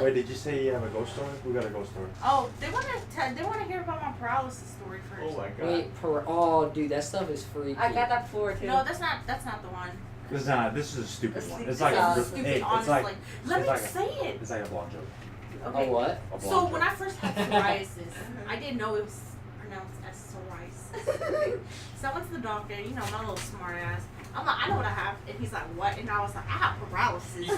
Wait, did you say you have a ghost story? We got a ghost story. Oh, they want to hear about my paralysis story first. Oh my god. Wait, oh, dude, that stuff is freaky. I got that before too. No, that's not the one. This is a stupid one. It's Like like a stupid, hey, honestly. it's like Let me like say it. It's like a blonde joke. Okay. A what? A blonde So joke. when I first had psoriasis, I didn't know it was pronounced as psoriasis. So I went to the doctor, you know, my little smart ass. I'm like, I know what I have. And he's like, what? And I was like, I have paralysis.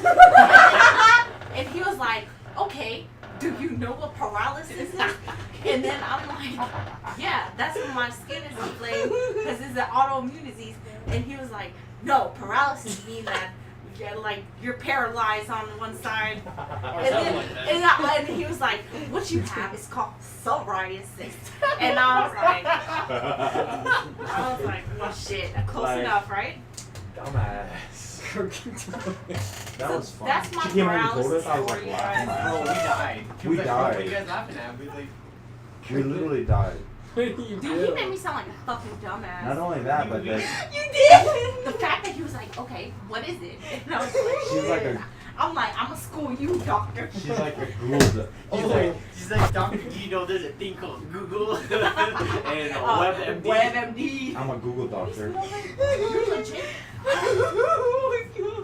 And he was like, okay, do you know what paralysis is? And then I'm like, yeah, that's when my skin is inflamed because it's an autoimmune disease. And he was like, no, paralysis means that you're paralyzed on one side. And he was like, what you have is called psoriasis. And I was like, well, shit, close enough, right? Dumbass. That was fun. That's my she came home and told us. paralysis I was like, story, wow. Bro, we died. We What died. are you guys laughing at? We like. We literally died. Dude, he made me sound like a fucking dumbass. Not only that, but then You did! The fact that he was like, okay, what is it? And I was like, she's like a I'm like, I'm a school you, doctor. she's like a Google. She's like, Doctor, do you know there's a thing called Google and WebMD? WebMD. I'm a Google doctor. You're legit.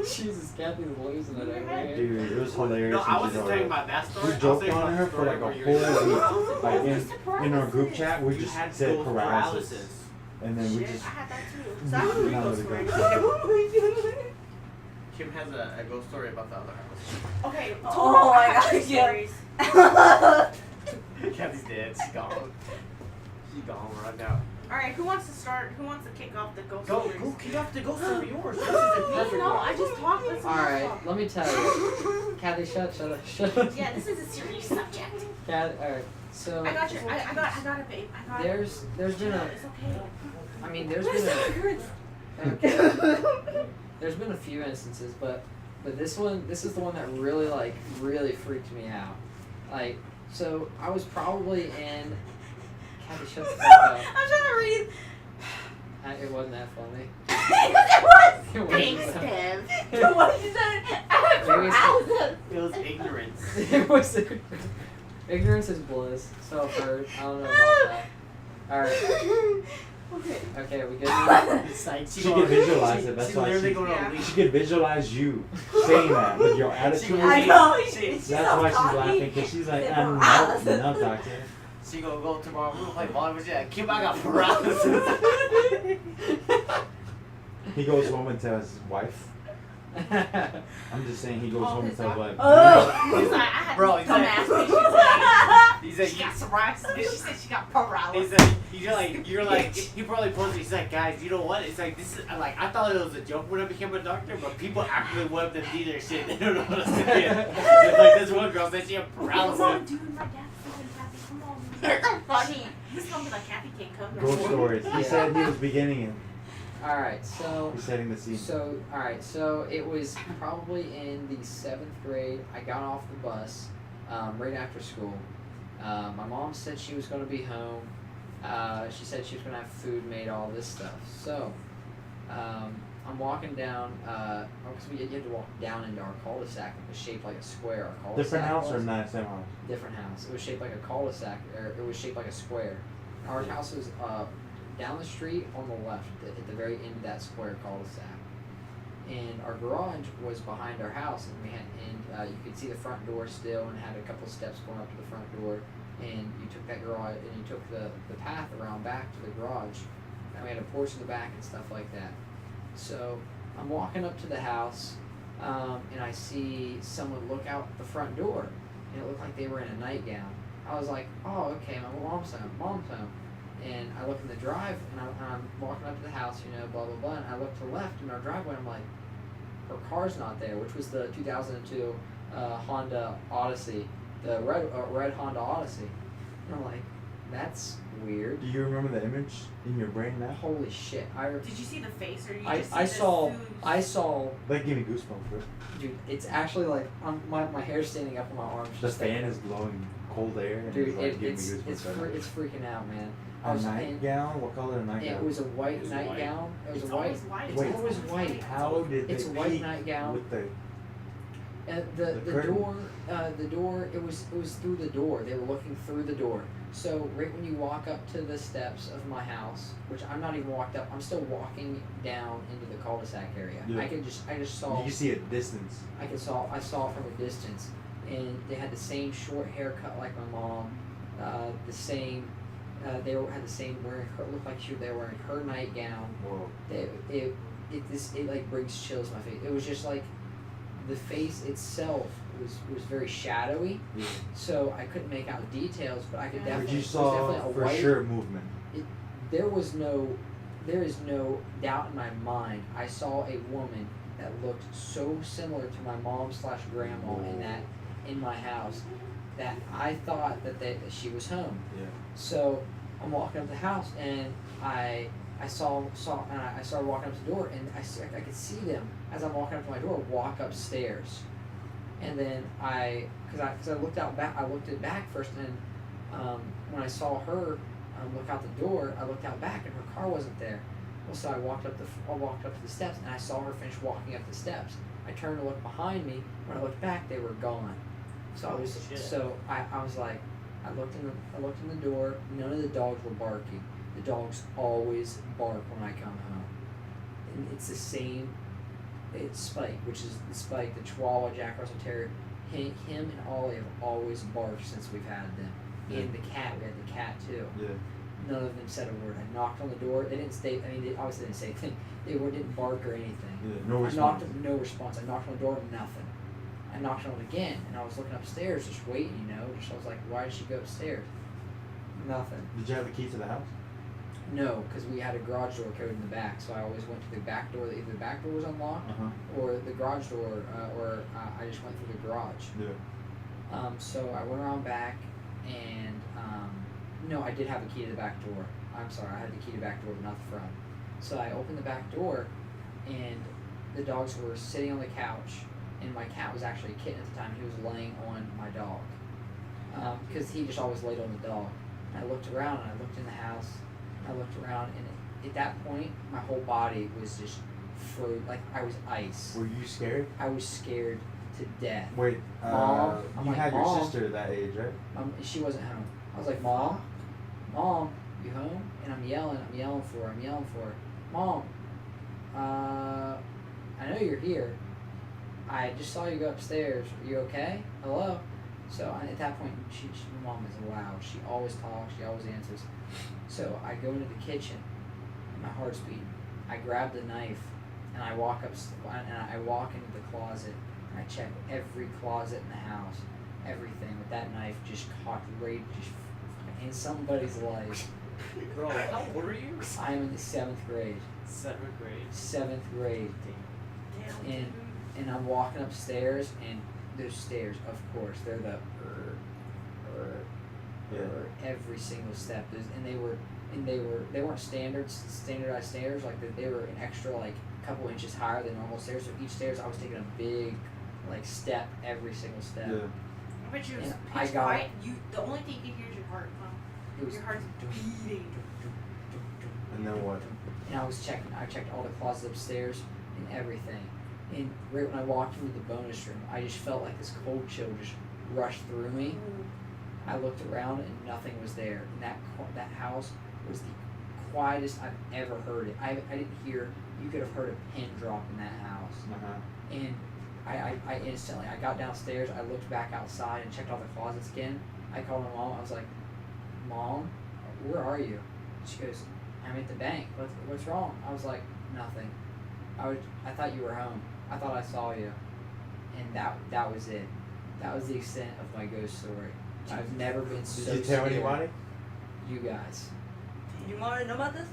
Jesus, Kathy's losing it over here. Dude, it was hilarious. No, I and wasn't she's talking alright. about that story. We joked on her for like a whole week. Like in our group chat, we You just had said those paralysis. And then we Shit, just I had that too. So I have three None of ghost the stories. Kim has a ghost story about the other house. Okay, Oh my I have gosh, two yeah. stories. Kathy's dead. She's gone. She's gone right now. Alright, who wants to start? Who wants to kick off the ghost Go, stories? go, kick off the ghost story yours. This is a No, perfect no, one. I just talked with some Alright, let me tell you. Kathy, shut up. Yeah, this is a serious subject. Kathy, alright, so I got it, babe. I got it. there's been a, It's okay. I mean, there's been there's been a few instances, but this is the one that really freaked me out. Like, so I was probably in. Kathy, shut the fuck up. I'm trying to read. It wasn't that funny. It was. It wasn't Thanks, that- Dev. What you said? It was ignorance. It was ignorance is bliss. So I've heard. I don't know about that. All right. Okay, are we good? It's like she could visualize it. That's she's why literally going on a she leash. could visualize you saying that with your attitude. I know. That's why she's laughing because she's like, I'm not doctor. She gonna go tomorrow. We're gonna play volleyball. Yeah, Kim, I got paralysis. He goes home and tells his wife. I'm just saying he goes home and tells wife. He's like, I had Bro, this he's like- dumbass bitch. He's She got psoriasis. She said she got paralysis. you're like, he probably posted. He's like, guys, you know what? It's like this is like I thought it was a joke when I became a doctor, but people actually WebMD their shit. They don't know what to say. Like this one girl said she had Come on, paralysis. dude. My dad's fucking Kathy. Come on. You're so funny. He's gonna be like, Kathy can't come. Ghost stories. He said he was beginning it. All right, so. He's setting the scene. So, alright, so it was probably in the 7th grade. I got off the bus right after school. My mom said she was going to be home. She said she was going to have food made, all this stuff. So, I'm walking down, because you had to walk down into our cul-de-sac. It was shaped like a square. Our cul-de-sac Different house or was. not same house? Different house. It was shaped like a cul-de-sac, or it was shaped like a square. Our house was down the street on the left, at the very end of that square cul-de-sac. And our garage was behind our house, and you could see the front door still, and had a couple steps going up to the front door. And you took that garage, and you took the path around back to the garage, and we had a porch in the back and stuff like that. So I'm walking up to the house, and I see someone look out the front door, and it looked like they were in a nightgown. I was like, oh, okay, my mom's home. And I look in the drive, and I'm walking up to the house, blah, blah, blah, and I look to the left in our driveway, and I'm like, her car's not there, which was the 2002 Honda Odyssey, the red Honda Odyssey. And I'm like, that's weird. Do you remember the image in your brain now? Holy shit. Did you see the face, or you just see I the saw, That gave me goosebumps, bro. dude, it's actually like, my hair's standing up on my arms. The just fan like, is blowing cold air. And dude, it's like giving me goosebumps. it's freaking out, man. A nightgown? What color nightgown? It was a white nightgown. It was It's a white. always white. It's Wait, always white. How did It's they a white peek nightgown. with the The curtain. door. It was through the door. They were looking through the door. So right when you walk up to the steps of my house, which I'm not even walked up, I'm still walking down into the cul-de-sac area. Yeah. I just saw. You can see a distance. I saw it from a distance, and they had the same short haircut like my mom, the same. Had the same wearing. Looked like they were wearing her nightgown. Whoa. It like brings chills to my face. It was just like the face itself was very shadowy, Yeah. so I couldn't make out details, but I could But definitely. But you it was saw definitely a for white, sure movement. There is no doubt in my mind. I saw a woman that looked so similar to my mom / grandma in my house that I thought that she was home. Yeah. So I'm walking up the house and I saw and I started walking up the door and I could see them as I'm walking up to my door walk upstairs, and then because I looked out back, I looked it back first, and when I saw her look out the door, I looked out back and her car wasn't there. Well, so I walked up to the steps and I saw her finish walking up the steps. I turned to look behind me. When I looked back, they were gone. So I was I was like, I looked in the door. None of the dogs were barking. The dogs always bark when I come home, and it's the same. It's Spike, which is the Spike, the Chihuahua Jack Russell Terrier. Him and Ollie have always barked since we've had them. Yeah. And the cat, we had the cat too. Yeah. None of them said a word. I knocked on the door. They didn't stay. I mean, they obviously didn't say anything. Didn't bark or anything. Yeah. No I response. knocked. No response. I knocked on the door. Nothing. I knocked on it again, and I was looking upstairs, just waiting. I was like, why did she go upstairs? Nothing. Did you have the key to the house? No, because we had a garage door code in the back, so I always went to the back door. Either the back door was unlocked, or the garage door, or I just went through the garage. Yeah. So I went around back, and no, I did have a key to the back door. I'm sorry, I had the key to the back door, but not the front. So I opened the back door, and the dogs were sitting on the couch, and my cat was actually a kitten at the time. He was laying on my dog, because he just always laid on the dog. And I looked around, and I looked in the house, and I looked around, and at that point, my whole body was just frozen, like I was ice. Were you scared? I was scared to death. Wait. Mom, I'm you like, had your Mom. sister that age, right? She wasn't home. I was like, Mom, you home? And I'm yelling for her. Mom, I know you're here. I just saw you go upstairs. Are you okay? Hello? So at that point, my mom is loud. She always talks. She always answers. So I go into the kitchen, and my heart's beating. I grab the knife, and I walk up, and I walk into the closet, and I check every closet in the house, everything with that knife just cocked right in somebody's life. Bro, how old are you? I am in the 7th grade. 7th grade. 7th grade. Damn. And I'm walking upstairs, and those stairs, of course, they're the every single step. They weren't standardized stairs, like they were an extra like couple inches higher than normal stairs. So each stairs I was taking a big like step every single step. Yeah. I bet you was And pitch I got- quiet. The only thing you can hear is your heart pump. It was Your heart's beating. And then what? And I checked all the closets upstairs and everything. And right when I walked into the bonus room, I just felt like this cold chill just rushed through me. I looked around and nothing was there. And that house was the quietest I've ever heard it. I didn't hear. You could have heard a pin drop in that house. And I instantly, I got downstairs. I looked back outside and checked all the closets again. I called my mom. I was like, Mom, where are you? She goes, I'm at the bank. What's wrong? I was like, nothing. I thought you were home. I thought I saw you. And that was it. That was the extent of my ghost story. I've never been so Did you tell scared. anybody? You guys. You want to know about this?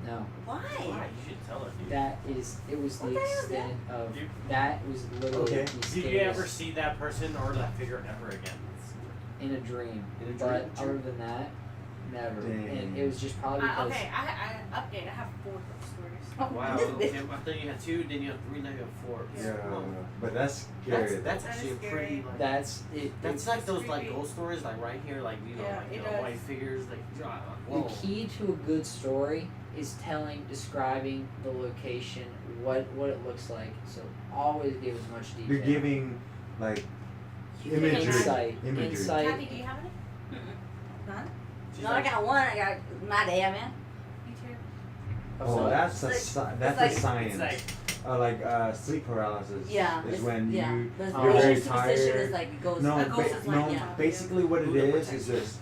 No. Why? Why? You should tell her, dude. It was What the the hell is extent of, Dude. that was literally Okay. the Did scariest you ever see that person or that figure ever again? in a dream. In a But dream? other than that, never. Dang. And it was just probably because Okay, I update. I have 4 ghost stories. Wow. Okay, I thought you had 2, then you have 3, now you have 4. Yeah. Wow. But that's scary. That's That actually is a pretty scary. like. that's it. That's it- like those like creepy. ghost stories, like right here, like Yeah, like it does. white figures, like the whoa. key to a good story is describing the location, what it looks like. So always give as much detail. You're giving like You imagery. Insight. Imagery. Insight. Kathy, do you have any? None? She's No, like, I got one. I got my dad, man. Me too. Oh, So- that's a It's like- that's it's a science. it's like, Sleep paralysis. Yeah. Is it's- when yeah. you The Oh. you're very Asian superstition tired. is like it goes. No, A ghost is like, no. yeah. Basically, what it Who the is protects this.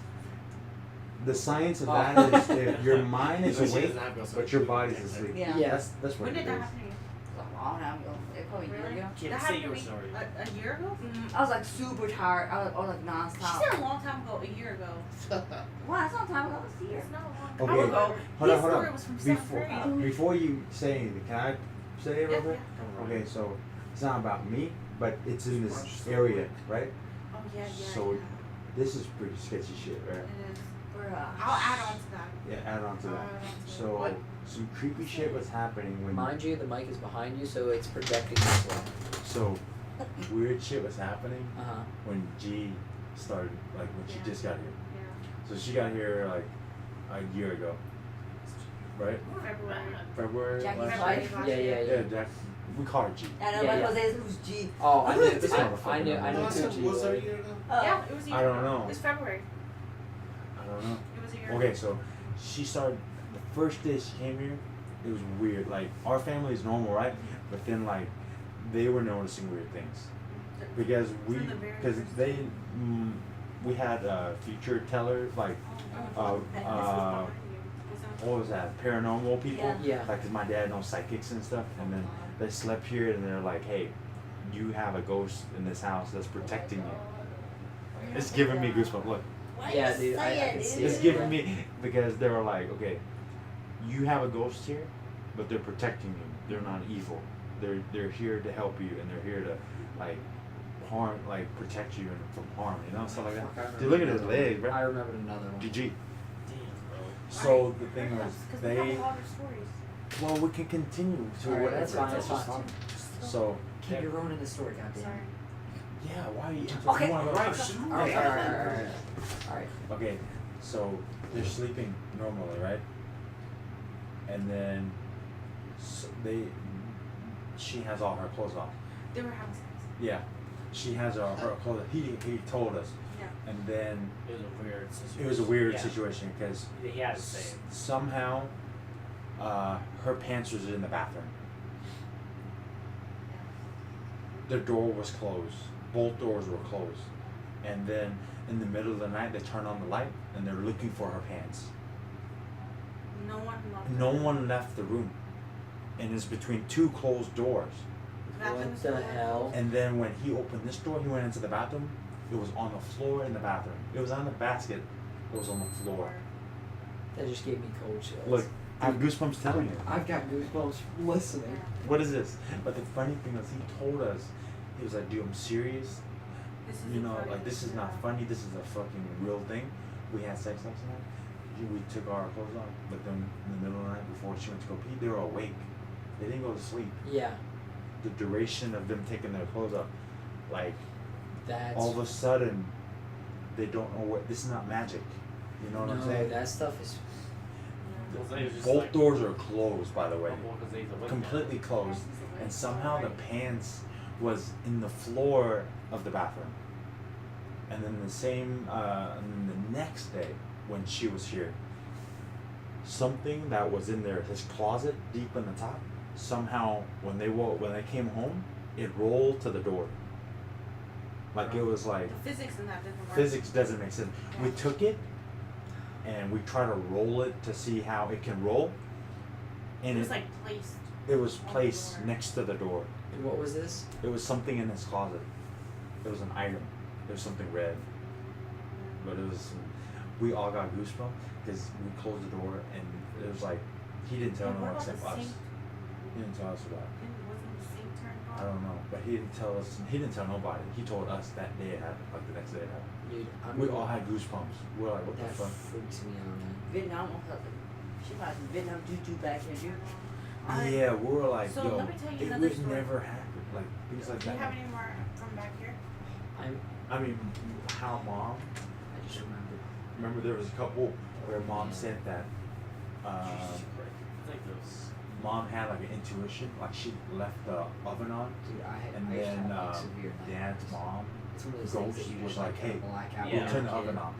The science of Oh. that is if your mind is She doesn't awake, have ghosts, but so your she body's protects her. asleep. Yeah. Yeah. That's what When it did that is. happen to you? A long time ago. Probably a year Really? ago. Kid, That say happened your to me story. a year ago? I was like super tired. I was like She nonstop. said a long time ago, a year ago. Wow, that's not time ago. It's a year. It's not a long time Okay, ago. hold His on, hold story on. was from seventh Before grade. before you say anything, can I say it Yeah, real quick? yeah. Okay, so it's not about me, but it's in this area, right? Oh, yeah, yeah. So yeah. this is pretty sketchy shit, right? It is. Bruh. I'll add on to that. Yeah, add on to I'll that. add on to it. So What? some creepy shit was happening when. Mind you, the mic is behind you, so it's projecting as well. So weird shit was happening Uh huh. when G started, like when she Yeah. just got here. Yeah. So she got here like a year ago, right? February. February. Jackie's last wife? year? Yeah, yeah, yeah. Yeah, Jack. We call her G. And Yeah, then yeah. Jose's who's G. Oh, I knew. This I motherfucker knew. knows. I knew Was who it G was it a was. year ago? Yeah, it was a year I don't ago. know. It was February. I don't know. It was a year Okay, ago. so she started the first day she came here. It was weird. Like our family is normal, right? But then like they were noticing weird things because From the very because first they we had future tellers like Oh, that- this was uh, behind you. Was that- what was that, paranormal people? Yeah. Yeah. Like 'cause my dad knows psychics and stuff, and then they slept here and they're like, hey, you have a ghost in this house that's protecting you. It's giving me goosebumps. Look. Why Yeah, you dude, I say can it, see dude? It's giving me because they were like, okay, you have a ghost here, but they're protecting you. They're not evil. They're here to help you, and they're here to like harm, like protect you from harm. You know, stuff like Fuck, I that. remember Dude, look at his another one. leg, bro. I remembered another one. GG. Damn, bro. So the thing Hurry up, was, 'cause we they. have a lot of stories. Well, we can continue to Alright, whatever. that's fine, it's that's just fine. So Keep your ruining the story, goddamn. Sorry. yeah, why are you? Okay, you wanna go- right, shoot. Alright, alright. Alright. Okay, so they're sleeping normally, right? And then she has all her clothes off. They were having sex. Yeah, she has her clothes. He told us, Yeah. and then It was a weird situation. it was a weird Yeah. situation because He had to say it. somehow her pants was in the bathroom. The door was closed. Both doors were closed, and then in the middle of the night they turn on the light and they're looking for her pants. No one loved No one left the room, and it's between two closed doors. What the hell? And then when he opened this door, he went into the bathroom. It was on the floor in the bathroom. It was on the basket. It was on the floor. That just gave me cold chills. Look, I have goosebumps telling you. I've got goosebumps listening. What is this? But the funny thing is, he told us, he was like, dude, I'm serious. You know, like, this is not funny. This is a fucking real thing. We had sex last night. We took our clothes off. But then in the middle of the night, before she went to go pee, they were awake. They didn't go to sleep. Yeah, The duration of them taking their clothes off, like, that's. all of a sudden, they don't know what. This is not magic. You know what I'm no, saying? that stuff is. Both doors are closed, by the way, Well, 'cause he's awake now. completely closed, and somehow the pants was in the floor of the bathroom. And then and then the next day when she was here, something that was in there, his closet deep in the top, somehow when they came home, it rolled to the door. Like it was like The physics in that doesn't work. physics doesn't make sense. We Yeah. took it and we tried to roll it to see how it can roll, and It was like placed. it was on the placed door. next to the door. And what was this? It was something in his closet. It was an item. It was something red, but it was. We all got goosebumps because we closed the door and it was like he didn't tell And no what one about except the us. sink? He didn't tell us about it. Wasn't the sink turned on? I don't know, but he didn't tell us. He didn't tell nobody. He told us that day it happened, like the next day it happened. Dude, We all had goosebumps. We're like, what the That fuck? freaks me out, man. Vietnam was like, she probably some Vietnam juju back here, dude. Yeah, we were like, So yo, let me tell you it another would story. never happen. Like things like Do you that. have any more from back here? I mean, how mom? I just remembered. Remember there was a couple where mom said that. It's like those. mom had like an intuition, like she left the oven on, Dude, and I used to then have like severe dad's nightmares. mom It's one of those things that you was just like, hey, black out. Yeah. we'll turn the oven on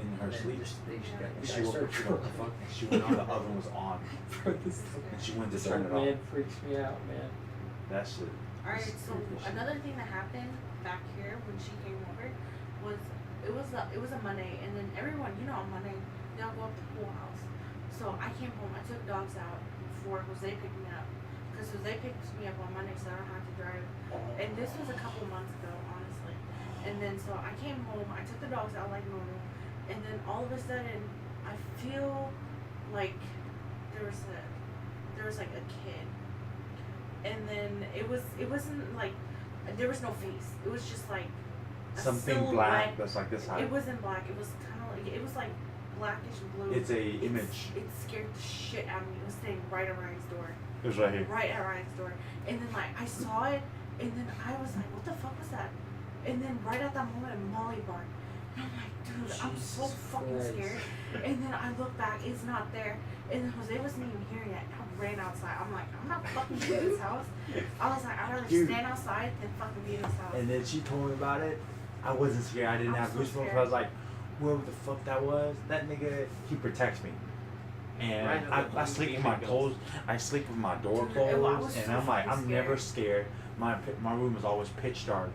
in her And then sleep. they just Yeah. And got, she I woke started up, she what went, the fuck? she went on, the oven was on, Bro, this and she went to this turn old it man off. freaks me out, man. That shit. Alright, so another thing that happened back here when she came over was it was a Monday, and then everyone, you know, on Monday they all go up to the pool house. So I came home, I took dogs out before Jose picked me up, because Jose picked me up on Monday, so I don't have to drive. And this was a couple months ago, honestly. And then so I came home, I took the dogs out like normal, and then all of a sudden I feel like there was like a kid. And then it wasn't like there was no face. It was just like a Something silhouette. black that's like this high. It wasn't black. It was kind of like it was like blackish blue. It's a image. It scared the shit out of me. It was staying right at Ryan's door, It was right here. right at Ryan's door. And then like I saw it, and then I was like, what the fuck was that? And then right at that moment, Molly barked. And I'm like, dude, I'm so Jesus fucking Christ. scared. And then I look back, it's not there. And then Jose wasn't even hearing it. I ran outside. I'm like, I'm not fucking in this house. I was like, I'd rather Dude. stand outside than fucking be in this house. And then she told me about it. I wasn't scared. I didn't I'm have so goosebumps. scared. I was like, whoever the fuck that was, that nigga, he protects me. And Right, I sleep with my clothes. I sleep with my door Dude, I closed, was and so I'm like, fucking I'm never scared. scared. My room is always pitch dark,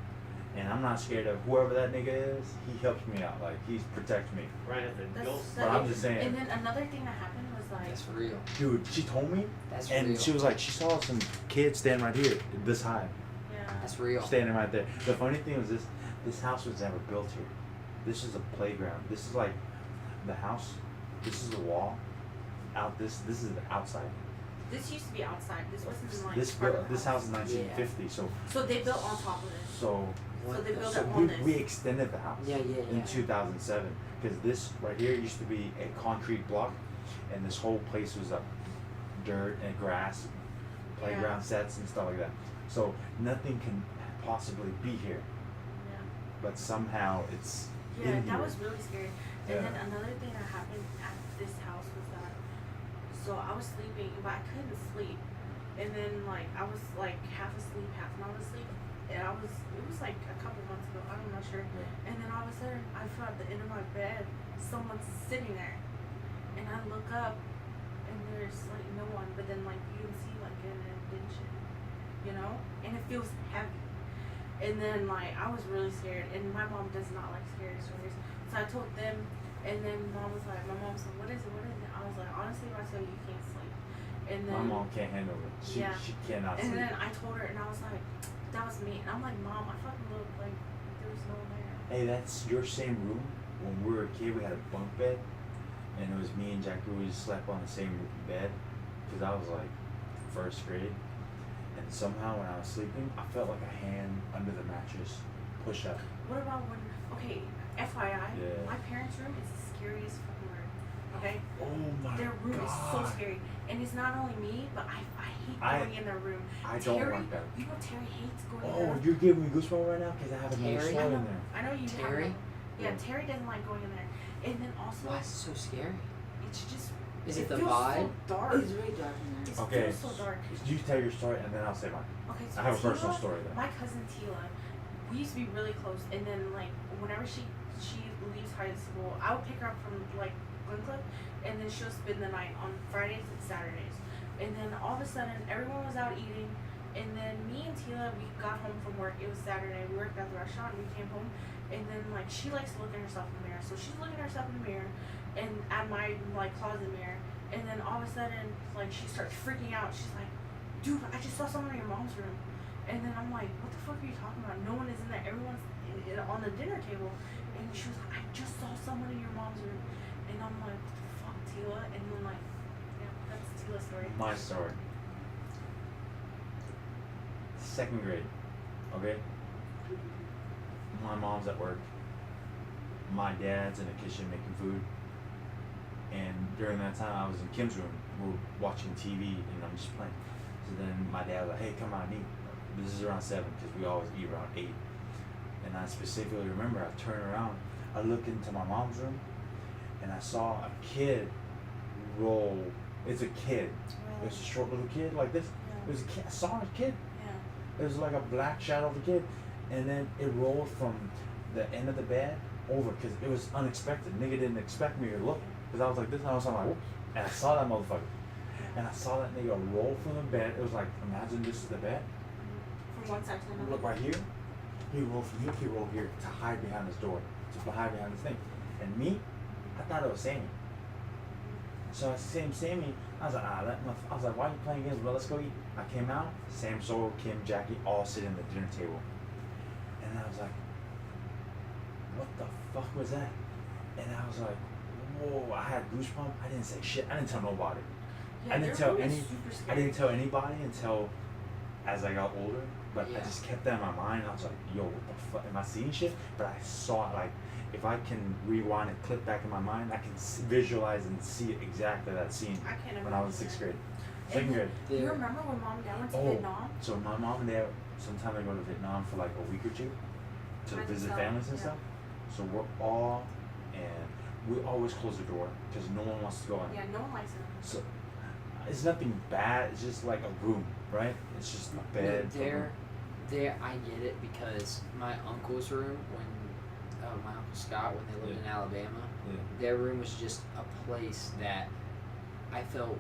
and I'm not scared of whoever that nigga is. He helps me out. Like he protects me. Right at the That's ghost. But I'm just saying, And then another thing that happened was like, That's real. dude. She told me, That's and real. she was like, she saw some kid standing right here, this high, yeah. That's real. standing right there. The funny thing was this house was never built here. This is a playground. This is like the house. This is the wall. This is the outside. This used to be outside. This wasn't in like This part of the this house is 1950. So they built on top of it. So So they built so it on this. we extended the house Yeah, yeah, in yeah. 2007 because this right here used to be a concrete block, and this whole place was dirt and grass, playground sets and stuff like that. So nothing can possibly be here, Yeah. but somehow it's Yeah, in that here. was really scary. And Yeah. then another thing that happened at this house was that, so I was sleeping, but I couldn't sleep. And then like I was like half asleep, half not asleep. And it was like a couple months ago, I'm not sure. And then all of a sudden, I felt at the end of my bed, someone's sitting there. And I look up, and there's like no one, but then like you can see like an indentation, you know? And it feels heavy. And then like I was really scared, and my mom does not like scary stories. So I told them, and then my mom's like, what is it? I was like, honestly, if I tell you, you can't sleep. And then My mom can't handle it. She Yeah. she cannot and sleep. then I told her, and I was like, that was me. And I'm like, Mom, I fucking looked like there was no one there. Hey, that's your same room. When we were a kid, we had a bunk bed, and it was me and Jackie. We slept on the same bed, because I was like first grade. And somehow when I was sleeping, I felt like a hand under the mattress push up. What about when? Okay, FYI, Yeah. my parents' room is the scariest fucking room. Okay, Oh my their room god. is so scary, and it's not only me, but I hate going in their room. I don't Terry, like that. You know Terry hates going in Oh, there. you're giving me goosebumps right now because I have another Terry? story in there. I know you Terry? have. Yeah, Yeah. Terry doesn't like going in there, and then also Why is it so scary? it's just. Is it the feels vibe? So dark. It's really dark in there. It Okay. feels so dark. You tell your story and then I'll say mine. Okay, so I have a personal Tila, story though. My cousin Tila, we used to be really close, and then like whenever she leaves high school, I would pick her up from like Glencliff, and then she'll spend the night on Fridays and Saturdays. And then all of a sudden, everyone was out eating, and then me and Tila, we got home from work. It was Saturday. We worked at the restaurant, and we came home, and then like she likes to look at herself in the mirror, so she's looking at herself in the mirror, and at my like closet mirror, and then all of a sudden, like she starts freaking out. She's like, "Dude, I just saw someone in your mom's room." And then I'm like, what the fuck are you talking about? No one is in there. Everyone's on the dinner table. And she was like, I just saw someone in your mom's room. And I'm like, what the fuck, Tila? And then like, yeah, that's Tila's story. My story. Second grade. Okay? My mom's at work. My dad's in the kitchen making food. And during that time, I was in Kim's room. We're watching TV and I'm just playing. So then my dad was like, hey, come on, eat. This is around 7 because we always eat around 8. And I specifically remember I turned around, I looked into my mom's room, and I saw a kid roll It's a kid. It was a short little kid like this. It was a kid. I saw a kid. Yeah. It was like a black shadow of a kid, and then it rolled from the end of the bed over because it was unexpected. Nigga didn't expect me to look because I was like this, and I was like, whoops, and I saw that motherfucker, and I saw that nigga roll from the bed. It was like, imagine this is the bed. From one side to another. Look right here. He rolled from here. He rolled here to hide behind his door, to hide behind this thing, and me, I thought it was Sammy. So I see him, Sammy. I was like, I was like, why are you playing games? Well, let's go eat. I came out. Sam, Soul, Kim, Jackie, all sitting at the dinner table, and I was like, what the fuck was that? And I was like, whoa! I had goosebumps. I didn't say shit. I didn't tell nobody. Yeah, I didn't tell really any. super I scary. didn't tell anybody until as I got older. But I Yeah. just kept that in my mind. I was like, yo, what the fuck? Am I seeing shit? But I saw it like, if I can rewind and clip back in my mind, I can visualize and see exactly that scene I can't imagine. when I was in 6th grade. And 2nd grade. Do you remember when Mom and Dad went to Oh. Vietnam? So my mom and dad, sometimes they go to Vietnam for like a week or two to I think visit so, families and yeah. stuff. So we're all, and we always close the door because no one wants to go in. Yeah, no one likes it. So it's nothing bad. It's just like a room, right? It's just a No, bed. a room. there, I get it because my uncle's room when my uncle Scott when they lived in Alabama, Yeah. their room was just a place that I felt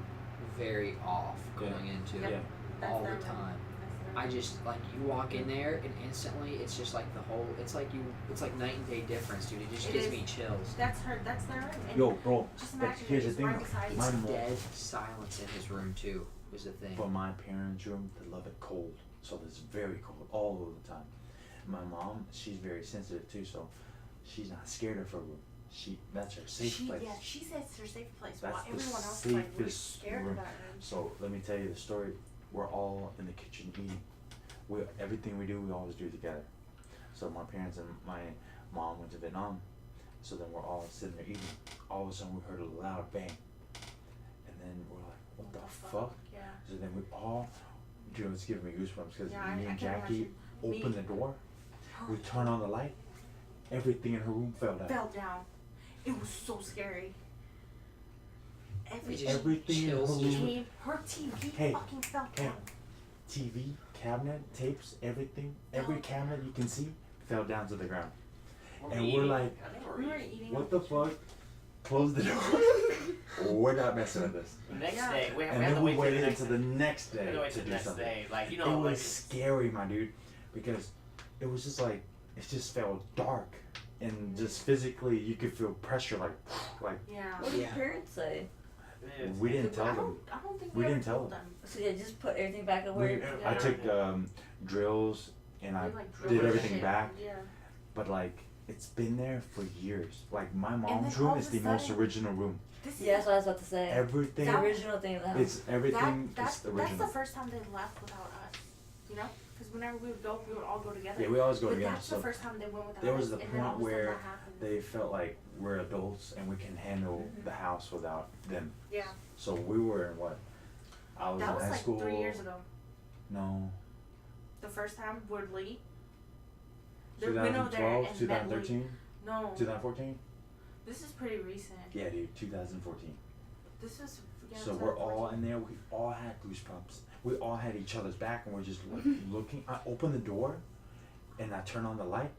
very off going into Yep. Yeah. That's all their the room. time. That's their I room. just like you walk in there and instantly it's just like the whole it's like night and day difference, dude. It just It gives is. me chills. That's their room. And Yo, bro. just But imagine here's the it's thing. right though. beside My you. mom, Dead silence in his room too was the thing. but my parents' room, they love it cold. So it's very cold all of the time. My mom, she's very sensitive too, so she's not scared of her room. That's her safe place. Yeah, she says it's her safe place. That's While the everyone else is like, we're safest scared room. of that room. So let me tell you the story. We're all in the kitchen eating. Everything we do, we always do together. So my parents and my mom went to Vietnam. So then we're all sitting there eating. All of a sudden we heard a loud bang. And then we're like, what the fuck? Yeah. So then we all, dude, it's giving me goosebumps because Yeah, me I and can Jackie imagine. opened the door. We turned on the light. Everything in her room fell down. Fell down. It was so scary. It just Everything in her chills room. Her TV Hey, fucking fell hey. down. TV, cabinet, tapes, everything, every cabinet you can see fell down to the ground. And we're eating? like, I think We we're were eating. eating. what the fuck? Close the door. We're not messing with this. The next Yeah. day, we have And to then wait we till the waited next until the next we have day to wait to till the do next something. day. Like, you It know, like, was scary, my dude, because it was just like, it just felt dark. And just physically, you could feel pressure, like. Yeah. What did your Yeah. parents say? it's- We didn't tell I them. don't think We we ever didn't tell told them. them. So yeah, just put everything back in where. I Yeah. took drills and I We, like, did drilled everything shit. back, Yeah. but like it's been there for years. Like my then mom's all room of is a the most sudden- original room. This is Yeah, that's what I was about to say. Everything, The original thing of the house. it's everything that's is the that's the original. first time they left without us. You know, because whenever we would go, we would all go together. Yeah, we always go but together. that's So the first time they went without there us. was the and then all point of a sudden where that happened. they felt like we're adults and we can handle Mhm. the house without them. Yeah. So we were in what? I was That in was high like school. 3 years ago. No, The first time with Lee. We went over there 2012, and met Lee. 2013, No, 2014. this is pretty recent. Yeah, dude, 2014. This was. Yeah, So we're all 2014. in there. We all had goosebumps. We all had each other's back, and we're just looking. I open the door, and I turn on the light,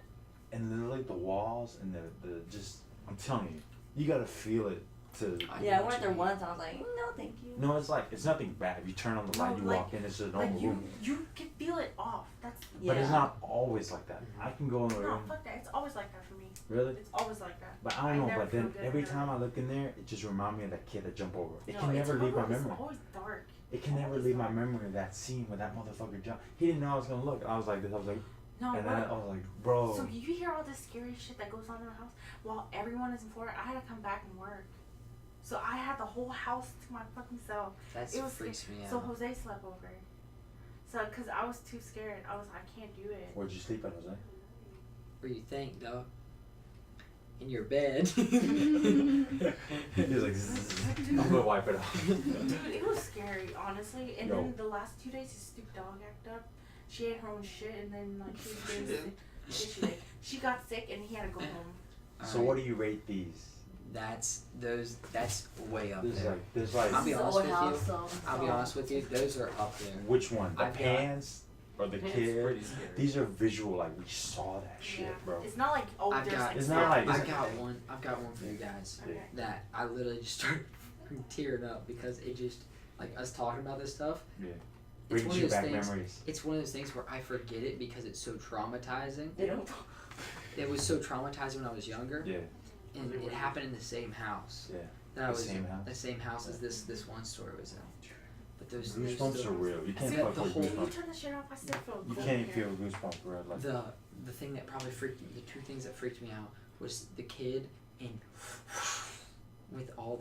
and literally the walls and the just. I'm telling you, you gotta feel it to. Yeah, I know what went there you mean. once. I was like, no, thank you. No, it's like it's nothing bad. If you turn on the light, No, you like- walk in. It's just a normal Like you, room. you can feel it off. That's. But it's Yeah. not always like that. I can go in the No, room. fuck that. It's always like that for me. Really? It's always like that. But I don't know. never But then feel good every in time there. I look in there, it just reminds me of that kid that jumped over. It No, can it's never leave my always- memory. It's always dark. It can never always leave my dark. memory of that scene where that motherfucker jumped. He didn't know I was gonna look. I was like this. I was like, No, and what? then I was like, bro. So you hear all this scary shit that goes on in the house while everyone is in Florida. I had to come back and work, so I had the whole house to my fucking self. That It was freaks me out. So Jose slept over. So, cause I was too scared. I was like, I can't do it. Where'd you sleep at, Jose? Where you think, dog? In your bed. He was like, I'm gonna wipe it off. Dude, it was scary, honestly. And Yo. then the last 2 days, his stupid dog acted up. She ate her own shit, and then like she was getting sick. Yeah, she did. She got sick, and he had to go home. So what do you rate these? That's way up There's there. like I'll be This is honest old with house you. song. I'll be honest with you, those are up there. which one? The I've got- pants or the It's kid? pretty scary. These are visual. Like we saw that shit, Yeah. bro. It's not like I've there's got- like It's not like- sounds I've or got anything. one. I've got one for you guys Okay. that I literally just started tearing up because it just like us talking about this stuff. Yeah. It's Brings one of you those back things. memories. It's one of those things where I forget it because it's so traumatizing. They don't. It was so traumatizing when I was younger, Yeah. and it happened in the same house. Yeah. That I The was same house? The same house as this one story was in. But those Goosebumps those are real. You can't See, fuck the with whole- You goosebumps. turn the shit off, I still feel You cold can't here. feel goosebumps, bro. Like the thing that probably freaked me, the two things that freaked me out was the kid and with all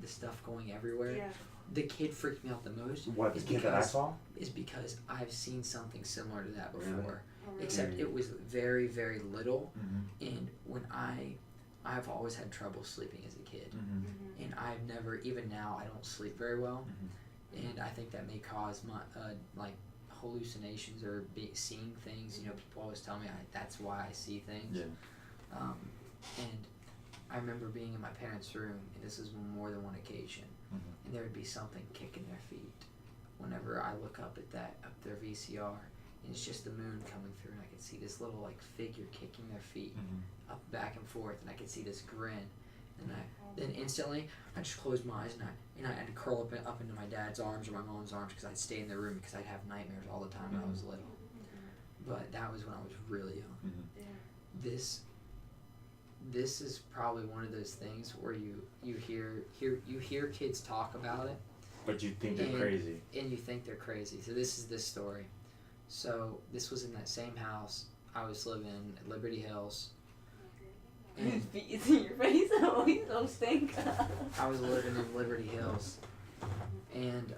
the stuff going everywhere. Yeah. The kid freaked me out the most. what the is kid that I because- saw? Is because I've seen something similar to that Really? before. Oh, really? Except it was very, very little. Mm-hmm. And when I've always had trouble sleeping as a kid. Mm-hmm. Mhm. And I've never, even now, I don't sleep very well. Mm-hmm. And I think that may cause my like hallucinations or seeing things. You know, people always tell me that's why I see things. Yeah. And I remember being in my parents' room, and this was more than one occasion, Mm-hmm. and there would be something kicking their feet. Whenever I look up at their VCR, and it's just the moon coming through, and I could see this little like figure kicking their feet Mm-hmm. up, back and forth, and I could see this grin, and then instantly I just closed my eyes and I'd curl up into my dad's arms or my mom's arms because I'd stay in the room because I'd have nightmares all the time when I was little. But that was when I was really young. Mm-hmm. Yeah. This is probably one of those things where you hear kids talk about it But you think they're And- crazy. and you think they're crazy. So this is this story. So this was in that same house I was living in at Liberty Hills. His And feet is in your face. Oh, he's so stink. I was living in Liberty Hills, and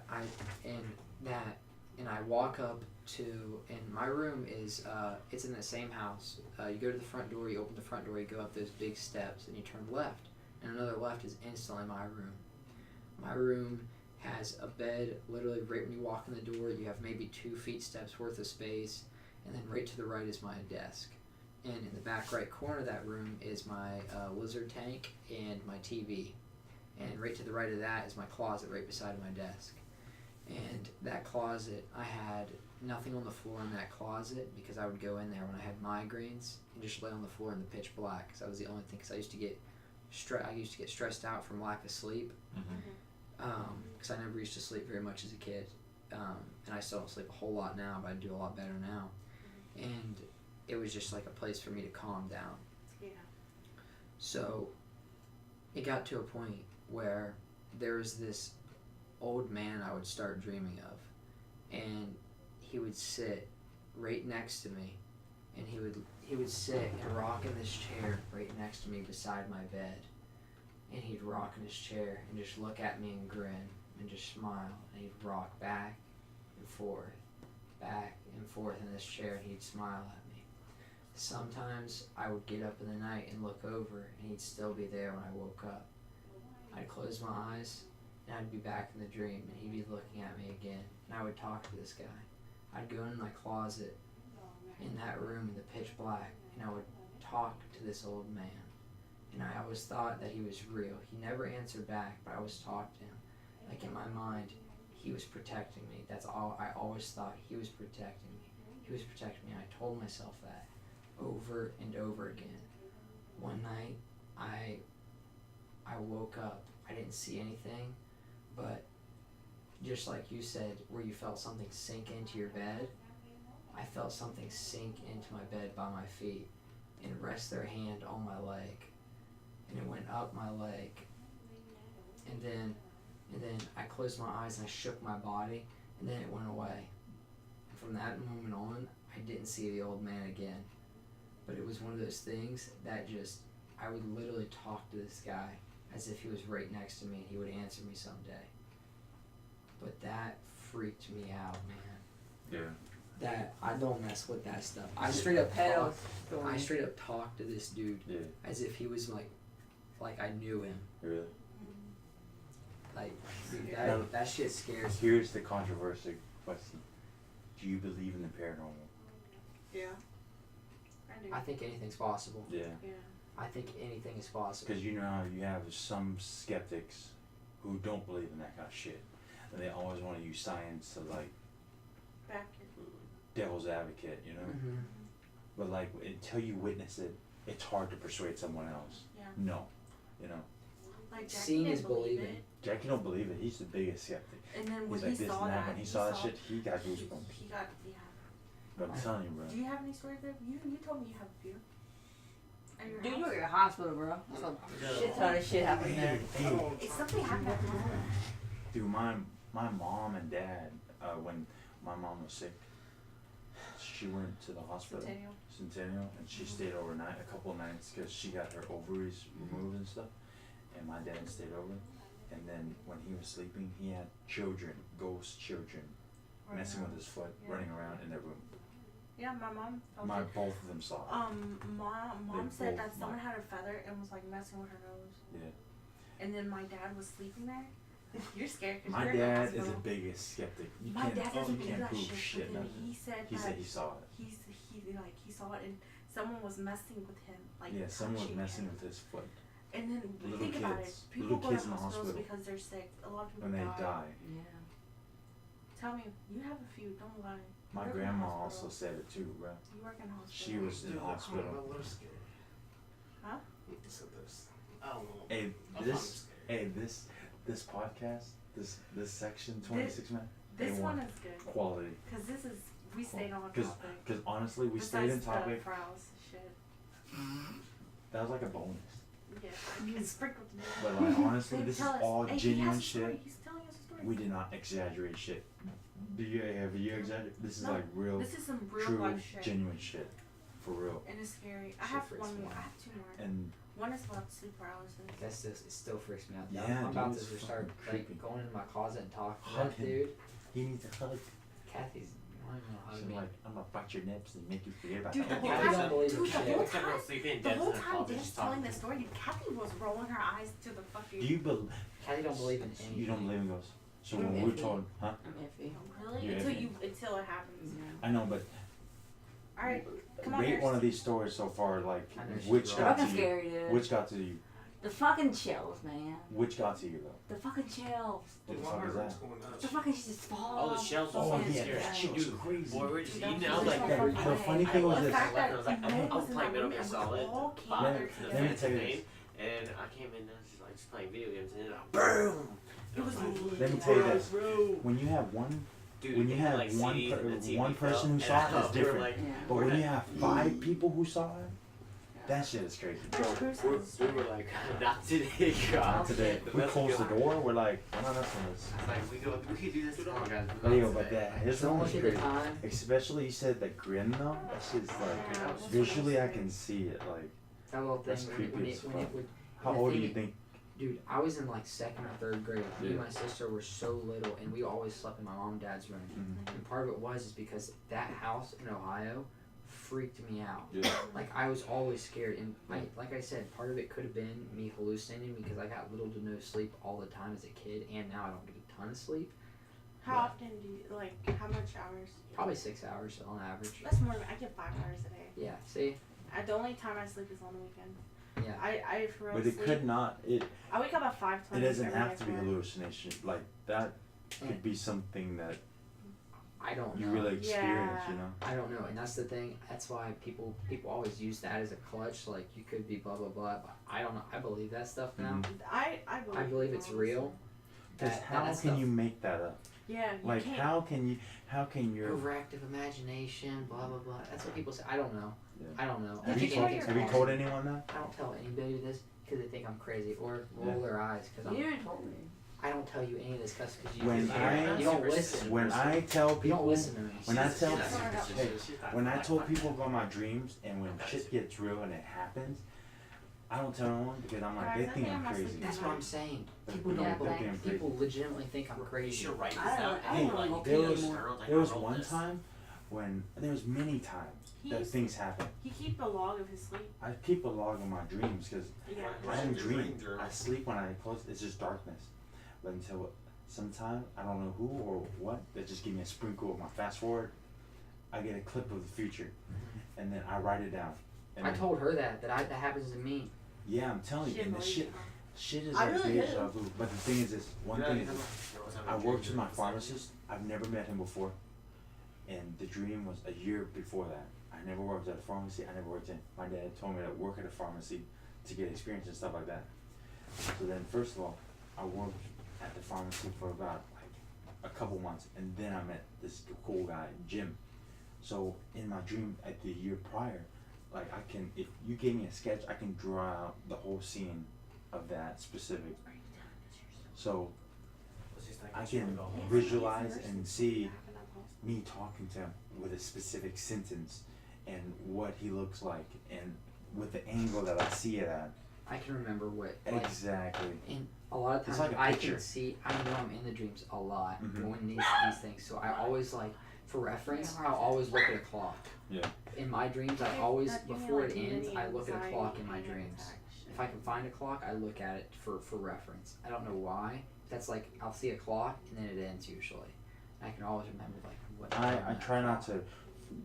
I walk up to, and my room is it's in the same house. You go to the front door, you open the front door, you go up those big steps, and you turn left, and another left is instantly my room. My room has a bed literally right when you walk in the door. You have maybe 2 feet steps worth of space, and then right to the right is my desk. And in the back right corner of that room is my lizard tank and my TV. And right to the right of that is my closet right beside my desk. And that closet, I had nothing on the floor in that closet because I would go in there when I had migraines and just lay on the floor in the pitch black because that was the only thing. Because I used to get stressed out from lack of sleep because I never used to sleep very much as a kid. And I still don't sleep a whole lot now, but I do a lot better now. And it was just like a place for me to calm down. Yeah. So it got to a point where there was this old man I would start dreaming of, and he would sit right next to me, and he would sit and rock in this chair right next to me beside my bed, and he'd rock in his chair and just look at me and grin and just smile, and he'd rock back and forth in this chair, and he'd smile at me. Sometimes I would get up in the night and look over, and he'd still be there when I woke up. I'd close my eyes, and I'd be back in the dream, and he'd be looking at me again, and I would talk to this guy. I'd go in my closet in that room in the pitch black, and I would talk to this old man. And I always thought that he was real. He never answered back, but I always talked to him. Like in my mind, he was protecting me. That's all. I always thought he was protecting me. He was protecting me. And I told myself that over and over again. One night, I woke up. I didn't see anything, but just like you said, where you felt something sink into your bed, I felt something sink into my bed by my feet and rest their hand on my leg. And it went up my leg. And then I closed my eyes and I shook my body, and then it went away. And from that moment on, I didn't see the old man again. But it was one of those things that just, I would literally talk to this guy as if he was right next to me and he would answer me someday. But that freaked me out, man. Yeah. That, I don't mess with that stuff. I straight up talk, Story. I straight up talked to this dude Yeah. as if he was like I knew him. Really. Like, dude, Yeah. that shit scares me. Here's the controversial question: do you believe in the paranormal? Yeah. I do. I think anything's possible. Yeah. Yeah. I think anything is possible. Because you know how you have some skeptics who don't believe in that kind of shit, and they always want to use science to like Back it. devil's advocate, you know. Mm-hmm. But like until you witness it, it's hard to persuade someone else. Yeah. No, you know. Like Jackie Seeing didn't is believe believing. it. Jackie don't believe it. He's the biggest skeptic. And then when He's he like this saw and that. that, When he saw that shit, he got goosebumps. He got, yeah. But I'm telling you, bro. Do you have any stories there? You told me you have a few. At your Dude, you house? were at the hospital, bro. There's a shit ton of shit happened there. It's something happened at home. Dude, my mom and dad, when my mom was sick, she went to the hospital, Centennial, and she stayed overnight, a couple of nights, because she got her ovaries removed and stuff. And my dad stayed over. And then when he was sleeping, he had children, ghost children, messing with his foot, running around in their room. Yeah, my mom felt My it. both of them saw it. Mom They said both that someone might. had a feather and was like messing with her nose. Yeah. And then my dad was sleeping there. You're scared because My you're in the dad is the hospital. biggest skeptic. You My can't, dad doesn't you believe can't that prove shit. shit. But then Nothing. he said He that said he saw it. he saw it and someone was messing with him. Like Yeah, someone was touching messing him. with his foot. And then Little think about it. kids. People Little go kids to in the hospitals hospital. because they're sick. A lot of people When they die. Yeah. Tell me, you have a few. Don't lie. My You work in grandma a also hospital. said it too, bro. You work in a hospital. She was in the hospital. I'm a little scared. Huh? So this, I don't know. Hey, I'm this, scared. hey, this podcast, this section 26 man. This A1. one is good. Quality. Cause this is we stayed on Cause, topic. cause honestly, we stayed in Besides topic. The Frow's shit. That was like a bonus. Yeah, it's sprinkled in there. But like honestly, Babe, this is tell us. all Hey, he genuine has a story. shit. He's telling us a story. We did not exaggerate shit. Do you have you exaggerate? This is No, like real, This is some real true, life shit. genuine shit, for real. And it's scary. I Shit have freaks one me more. out. I have two more. And One is about sleep paralysis. That's just, it still freaks me out. Yeah, I'm about dude, to it's start fucking like creepy. going into my closet and talking to Hug that him. dude. he needs a hug. Kathy's not even gonna hug She's me. like, I'm gonna bite your nips and make you forget about Dude, the that. whole I time, don't believe dude, in the shit. whole Except for time, sleeping in the Deb's whole in her time closet, Deb's she's telling talking the to me. story, Kathy was rolling her eyes to the fucking. Do you believe? Kathy don't believe in anything. You don't believe in ghosts? So I'm when we're iffy. told, huh? I'm iffy. Really? You're Until iffy. until it happens. Yeah. I know, but All right, come on. rate Nurse. one of these stories so far. Like, I know she's which wrong. They're got fucking to you? scary, dude. Which got to you? The fucking chills, man. Which got to you though? The fucking chills. What the Well, fuck my is room's that? going nuts. The fucking just fall Oh, the off. shells Oh fucking yeah, scary. that shit was crazy. Boy, we're just Dude, eating. that I was was like, so The, fucking the funny. funny thing was The this. fact that I was like, Meg I'm was in playing that room Metal Gear and we Solid. all came Let- there let together. me tell you this. And I came in there just playing video games, and then boom. It was Let me tell you this. When you have one, Dude, when you it had, have like, one CDs per- and the TV one person who fell, saw it, and it's we were different. like, Yeah. but when you have 5 people who saw it, that shit is crazy. we were like, not today, Not God. today. The We best closed the we got- door. We're like, we're not messing with this. I was like, we could do this tomorrow, guys. but But not yo, but today. that his Don't one look was at the crazy. time. Especially you said the grin though. That shit's like visually I can see it. Like, That little thing That's when creepy it as when fuck. it would. how the old do thing you think? Dude, I was in like 2nd or 3rd grade. Me and Yeah. my sister were so little, and we always slept in my mom and dad's room. Mhm. And part of it was because that house in Ohio freaked me out. Yeah. Like I was always scared, and like I said, part of it could have been me hallucinating because I got little to no sleep all the time as a kid, and now I don't get a ton of sleep. How often do you like? How much hours? Probably 6 hours on average. That's more. I get 5 hours a day. Yeah. See. The only time I sleep is on the weekend. Yeah. I for real But it sleep. could not. It I wake up at 5:20. it doesn't every have day to be for work. hallucination. Like that could be something that I don't you know. really experience. Yeah. You know. I don't know, and that's the thing. That's why people always use that as a clutch. Like you could be blah blah blah. But I don't know. I believe that stuff now. Mhm. I I believe it's real. Because how can stuff- you make that up? Yeah. You Like can't. how can your overactive imagination, blah blah blah. That's what people say. I don't know. Yeah. I don't know. I have you think tell told your anything's have you possible. told anyone that? I don't tell anybody this because they think I'm crazy or roll Yeah. their eyes because You I'm. even told me. I don't tell you any of this stuff because you, When you I- don't listen. When I tell You don't people listen to me. when I tell She's not hey, superstitious. She's not when I like told fucking- people about my dreams and when shit gets real and it happens, I don't tell no one because I'm like Guys, they I think think I'm I'm crazy. sleeping. That's what I'm saying. People Yeah, don't they're believe. damn crazy. People legitimately think I'm You crazy. should write this I down. don't Hey, like there it was anymore. there was one time when there was many times He that used- things happen. He keep a log of his sleep. I keep a log of my dreams because Yeah. I don't Your dream. journal. I sleep when I close. It's just darkness. But until sometime I don't know who or what, they just give me a sprinkle of my fast forward. I get a clip of the future, and then I write it down, And I then- told her that that happens to me. Yeah, I'm telling you, Shit, and the believe shit is I like really deja do. vu. But the thing is this, one thing is this, I worked with my pharmacist. I've never met him before, and the dream was a year before that. I never worked at a pharmacy. I never worked in. My dad told me to work at a pharmacy to get experience and stuff like that. So then, first of all, I worked at the pharmacy for about like a couple months, and then I met this cool guy, Jim. So in my dream, at the year prior, like I can, if you gave me a sketch, I can draw out the whole scene of that specific. So I can visualize and see me talking to him with a specific sentence and what he looks like and with the angle that I see it at. I can remember what. Like, Exactly. and a lot of It's times like a I picture. can see. I know I'm in the dreams a lot Mhm. doing these things. So I always like, for reference, I'll always look at a clock. Yeah. In my dreams, I always before it ends, I look at a clock in my dreams. If I can find a clock, I look at it for reference. I don't know why. That's like I'll see a clock and then it ends usually. I can always remember like what. time I that try not clock- to.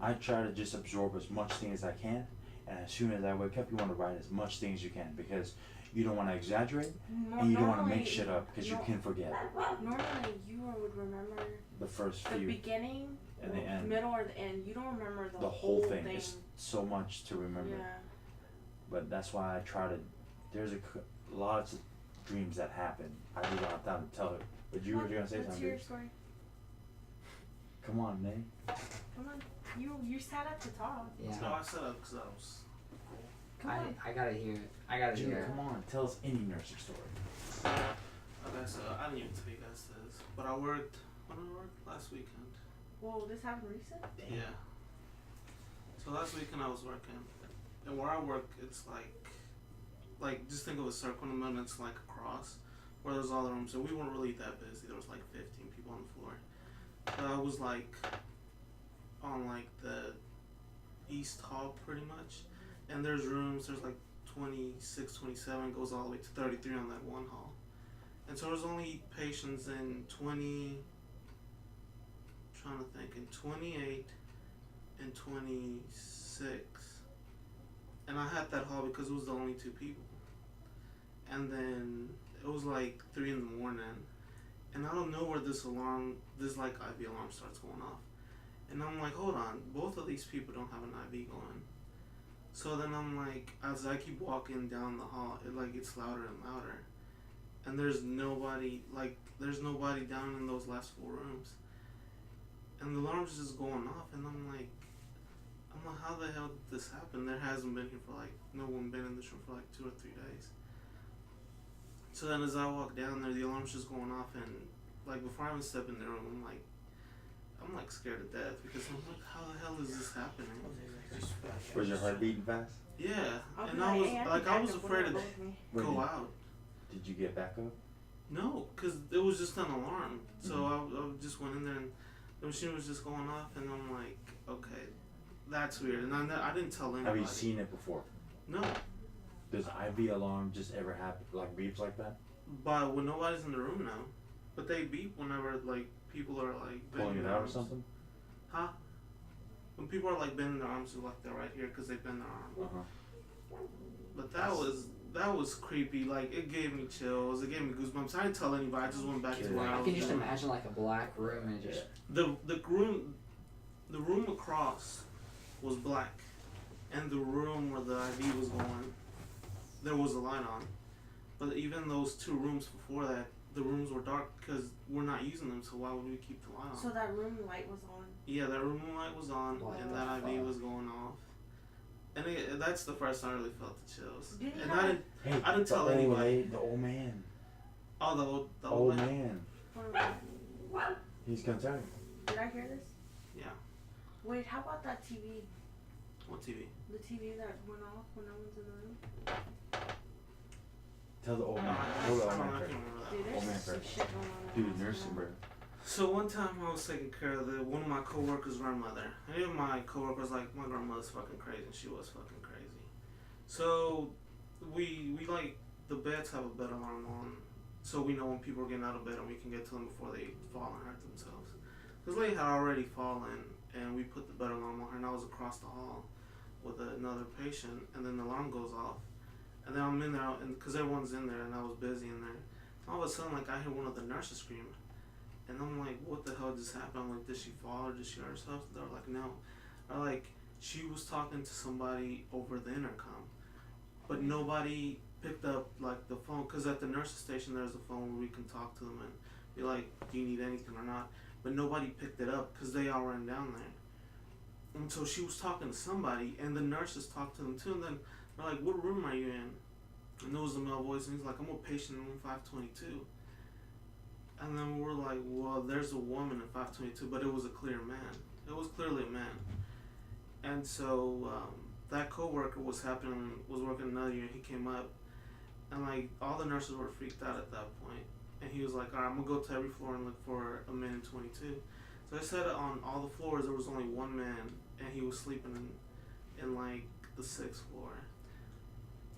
I try to just absorb as much things as I can, and as soon as I wake up, you want to write as much things as you can because you don't want to exaggerate and you don't want to make shit up because you can forget Normally, you would remember the first the few beginning, and the end. middle, or the end. You don't remember The whole thing. It's so much to remember. Yeah. But that's why I try to. There's lots of dreams that happen. I just don't have time to tell it. But you were gonna say What's something. your Dude. story? Come on, Nate. Come on. You sat up to talk. No, Yeah. I set up because I was. Come on. I gotta hear it. I gotta Dude, hear it. come on. Tell us any nursing story. Okay, so I didn't even tell you guys this, but I worked. When I worked last weekend. Whoa, this happened recent? Yeah. So last weekend I was working, and where I work, it's like just think of a circle in the middle. And it's like a cross, where there's all the rooms. So we weren't really that busy. There was like 15 people on the floor. But I was like on like the east hall pretty much, and there's rooms. There's like 26, 27, goes all the way to 33 on that one hall. And so there's only patients in 20. Trying to think in 28 and 26, and I had that hall because it was the only two people. And then it was like 3 in the morning, and I don't know where this like IV alarm starts going off, and I'm like, hold on, both of these people don't have an IV going. So then I'm like, as I keep walking down the hall, it like gets louder and louder, and there's nobody down in those last 4 rooms. And the alarm's just going off, and I'm like, how the hell did this happen? There hasn't been here for like, no one been in this room for like 2 or 3 days. So then as I walk down there, the alarm's just going off, and like before I even step in the room, I'm like scared to death because I'm like, how the hell is this happening? Was your heart beating fast? Yeah, I'll be and I was hey, like, I was can afraid to back up, Wait, go out. Did you get back up? No, because it was just an alarm. So I just went in there and the machine was just going off, and I'm like, okay, that's weird. And I didn't tell anybody. Have you seen it before? No, Does IV alarm just ever happen, like beeps like that? but when nobody's in the room now. But they beep whenever like people are like Pulling bending it their out or arms. something? Huh? When people are like bending their arms, like they're right here because they bend their arm. But that was creepy. Like it gave me chills. It gave me goosebumps. I didn't tell anybody. I just went back to where I I was. can just going. imagine like a black room and just. The room across was black, and the room where the IV was going, there was a light on. But even those 2 rooms before that, the rooms were dark because we're not using them. So why would we keep the light on? So that room light was on. Yeah, that room light was on, What and the that IV fuck? was going off. And that's the first time I really felt the chills. Did you And have- Hey, I didn't tell the old anybody. lady- the old man. Oh, the Old old man. man. He's gonna tell you. Did I hear this? Yeah. Wait, how about that TV? What TV? The TV that went off when no one's in the room? Tell the old I man. don't Tell the know, old I man can't first. remember that. Dude, Oh, man, there's some first. shit going on. in Dude, the nursing, hospital. bro. So one time I was taking care of one of my coworkers' grandmother. And even my coworkers like my grandmother's fucking crazy, and she was fucking crazy. So we like the beds have a bed alarm on, so we know when people are getting out of bed and we can get to them before they fall and hurt themselves. This lady had already fallen, and we put the bed alarm on her, and I was across the hall. with another patient, and then the alarm goes off, and then I'm in there, and because everyone's in there, and I was busy in there. All of a sudden, like I hear one of the nurses scream, and I'm like, "What the hell just happened?" I'm like, "Did she fall or did she hurt herself?" They're like, "No," or like she was talking to somebody over the intercom, but nobody picked up like the phone, because at the nurse's station there's a phone where we can talk to them and be like, "Do you need anything or not?" But nobody picked it up because they all ran down there. And so she was talking to somebody, and the nurses talked to them too. And then they're like, "What room are you in?" And there was a male voice, and he's like, "I'm a patient in room 522." And then we're like, "Well, there's a woman in 522, but it was a clear man. It was clearly a man." And so that coworker was working another unit. He came up, and like all the nurses were freaked out at that point. And he was like, "All right, I'm gonna go to every floor and look for a man in 22." So I said on all the floors there was only one man, and he was sleeping in like the 6th floor.